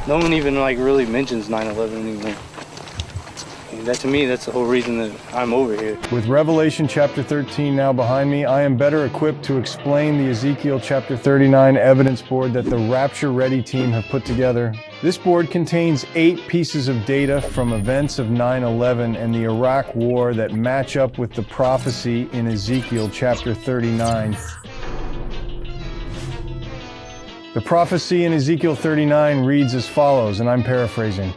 No one even like really mentions 9/11 anymore. And that, to me, that's the whole reason that I'm over here. With Revelation chapter 13 now behind me, I am better equipped to explain the Ezekiel chapter 39 evidence board that the Rapture Ready team have put together. This board contains 8 pieces of data from events of 9/11 and the Iraq War that match up with the prophecy in Ezekiel chapter 39. The prophecy in Ezekiel 39 reads as follows, and I'm paraphrasing.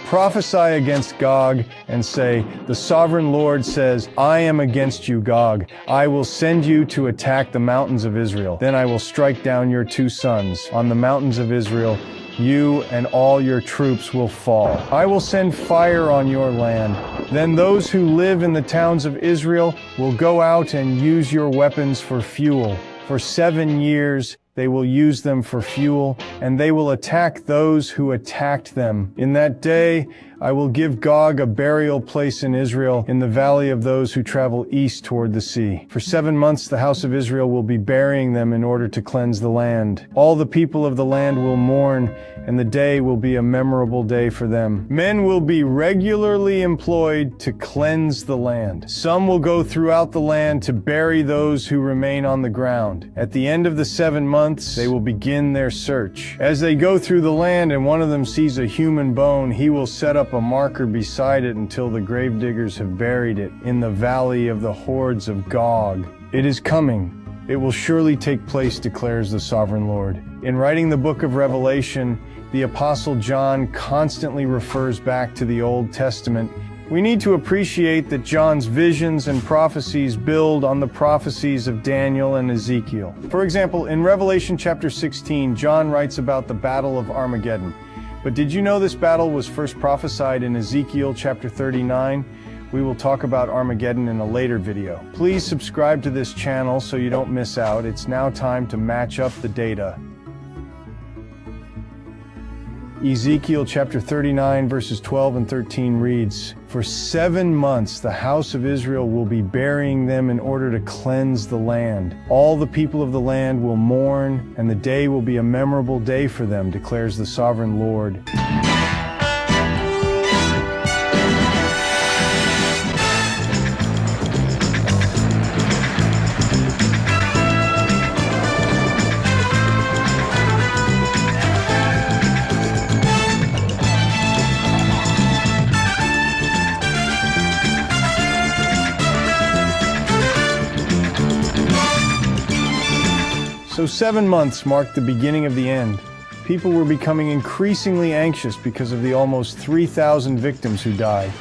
Prophesy against Gog and say, the sovereign Lord says, I am against you, Gog. I will send you to attack the mountains of Israel. Then I will strike down your 2 sons. On the mountains of Israel, you and all your troops will fall. I will send fire on your land. Then those who live in the towns of Israel will go out and use your weapons for fuel. For 7 years, they will use them for fuel, and they will attack those who attacked them. In that day, I will give Gog a burial place in Israel, in the valley of those who travel east toward the sea. For 7 months, the house of Israel will be burying them in order to cleanse the land. All the people of the land will mourn, and the day will be a memorable day for them. Men will be regularly employed to cleanse the land. Some will go throughout the land to bury those who remain on the ground. At the end of the 7 months, they will begin their search. As they go through the land and one of them sees a human bone, he will set up a marker beside it until the gravediggers have buried it in the valley of the hordes of Gog. It is coming. It will surely take place, declares the sovereign Lord. In writing the book of Revelation, the Apostle John constantly refers back to the Old Testament. We need to appreciate that John's visions and prophecies build on the prophecies of Daniel and Ezekiel. For example, in Revelation chapter 16, John writes about the Battle of Armageddon. But did you know this battle was first prophesied in Ezekiel chapter 39? We will talk about Armageddon in a later video. Please subscribe to this channel so you don't miss out. It's now time to match up the data. Ezekiel chapter 39 verses 12 and 13 reads, For 7 months the house of Israel will be burying them in order to cleanse the land. All the people of the land will mourn, and the day will be a memorable day for them, declares the sovereign Lord. So 7 months marked the beginning of the end. People were becoming increasingly anxious because of the almost 3,000 victims who died.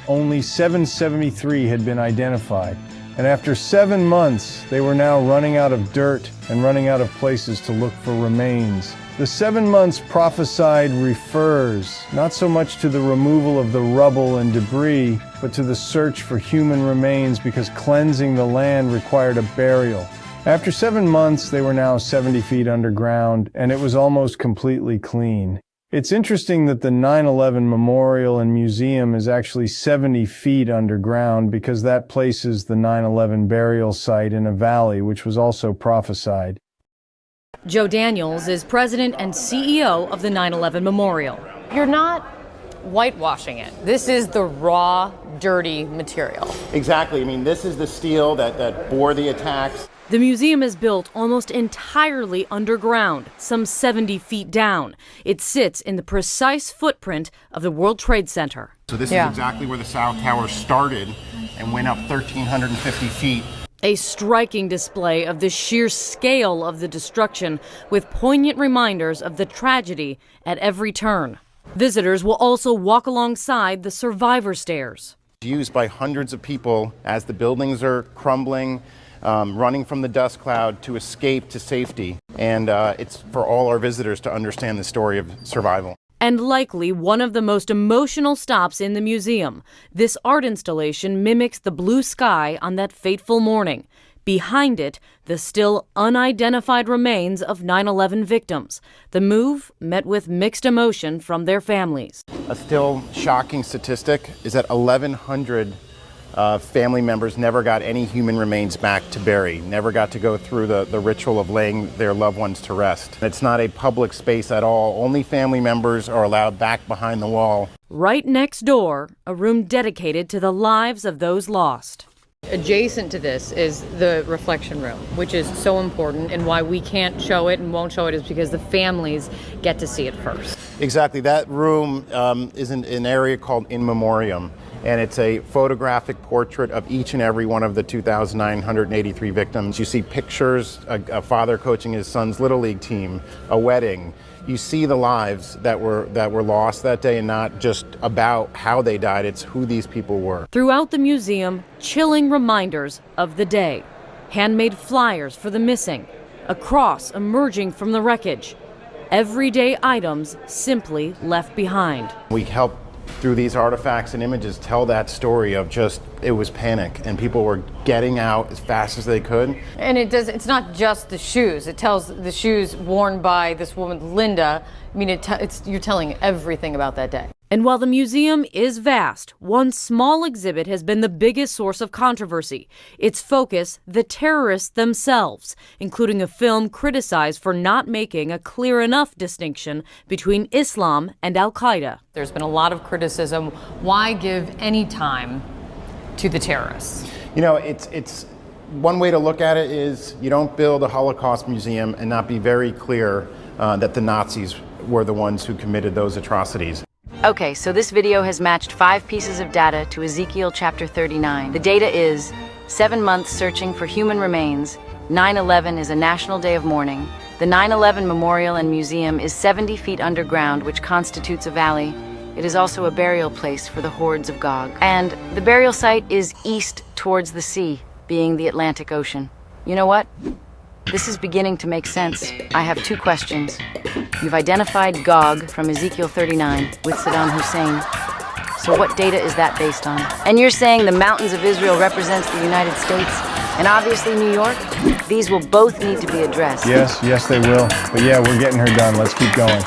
Only 773 had been identified. And after 7 months, they were now running out of dirt and running out of places to look for remains. The 7 months prophesied refers not so much to the removal of the rubble and debris, but to the search for human remains because cleansing the land required a burial. After 7 months, they were now 70 feet underground, and it was almost completely clean. It's interesting that the 9/11 Memorial and Museum is actually 70 feet underground because that places the 9/11 burial site in a valley, which was also prophesied. Joe Daniels is president and CEO of the 9/11 Memorial. You're not whitewashing it. This is the raw, dirty material. Exactly. I mean, this is the steel that bore the attacks. The museum is built almost entirely underground, some 70 feet down. It sits in the precise footprint of the World Trade Center. So this is exactly where the South Tower started and went up 1,350 feet. A striking display of the sheer scale of the destruction, with poignant reminders of the tragedy at every turn. Visitors will also walk alongside the survivor stairs. Used by hundreds of people as the buildings are crumbling, running from the dust cloud to escape to safety. And it's for all our visitors to understand the story of survival. And likely one of the most emotional stops in the museum. This art installation mimics the blue sky on that fateful morning. Behind it, the still unidentified remains of 9/11 victims. The move met with mixed emotion from their families. A still shocking statistic is that 1,100 family members never got any human remains back to bury, never got to go through the ritual of laying their loved ones to rest. It's not a public space at all. Only family members are allowed back behind the wall. Right next door, a room dedicated to the lives of those lost. Adjacent to this is the reflection room, which is so important, and why we can't show it and won't show it is because the families get to see it first. Exactly. That room is in an area called In Memoriam, and it's a photographic portrait of each and every one of the 2,983 victims. You see pictures, a father coaching his son's Little League team, a wedding. You see the lives that were lost that day, and not just about how they died, it's who these people were. Throughout the museum, chilling reminders of the day. Handmade flyers for the missing, a cross emerging from the wreckage. Everyday items simply left behind. We help through these artifacts and images tell that story of just, it was panic and people were getting out as fast as they could. And it's not just the shoes. It tells the shoes worn by this woman, Linda. I mean, you're telling everything about that day. And while the museum is vast, one small exhibit has been the biggest source of controversy. Its focus, the terrorists themselves, including a film criticized for not making a clear enough distinction between Islam and Al-Qaeda. There's been a lot of criticism. Why give any time to the terrorists? You know, it's one way to look at it is you don't build a Holocaust museum and not be very clear that the Nazis were the ones who committed those atrocities. Okay, so this video has matched 5 pieces of data to Ezekiel chapter 39. The data is 7 months searching for human remains, 9/11 is a national day of mourning, the 9/11 Memorial and Museum is 70 feet underground, which constitutes a valley. It is also a burial place for the hordes of Gog. And the burial site is east towards the sea, being the Atlantic Ocean. You know what? This is beginning to make sense. I have 2 questions. You've identified Gog from Ezekiel 39 with Saddam Hussein. So what data is that based on? And you're saying the mountains of Israel represents the United States and obviously New York? These will both need to be addressed. Yes, they will. But yeah, we're getting her done. Let's keep going.